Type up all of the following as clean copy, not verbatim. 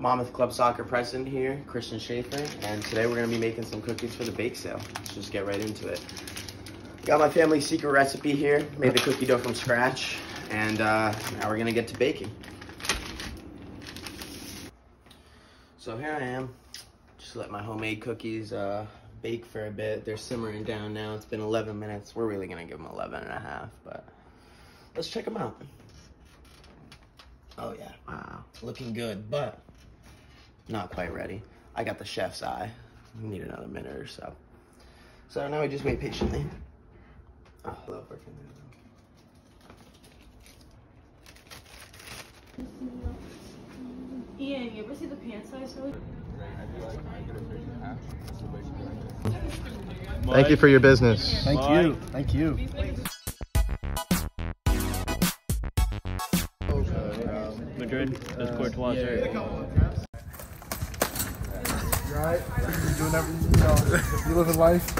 Monmouth Club Soccer president here, Christian Schaefer, and today we're going to be making some cookies for the bake sale. Let's just get right into it. Got my family's secret recipe here, made the cookie dough from scratch, and now we're going to get to baking. So here I am, just let my homemade cookies bake for a bit. They're simmering down now. It's been 11 minutes. We're really going to give them 11 and a half, but let's check them out. Oh yeah, wow, looking good, but not quite ready. I got the chef's eye. We need another minute or so. So now we just wait patiently. Oh, hello, working. Ian, you ever see the pant size really? Thank you for your business. Thank you. Thank you. Madrid, this Courtois shirt. You alright? You doing everything, you living life?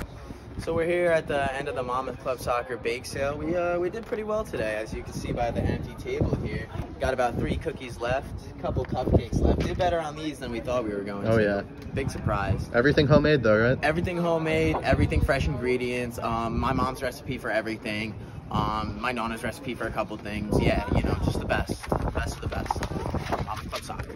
So we're here at the end of the Monmouth Club Soccer bake sale. We did pretty well today, as you can see by the empty table here. Got about 3 cookies left, a couple cupcakes left. Did better on these than we thought we were going to. Oh yeah. Big surprise. Everything homemade though, right? Everything homemade, everything fresh ingredients. My mom's recipe for everything. My Nana's recipe for a couple things. Yeah, you know, just the best. Best of the best. Monmouth Club Soccer.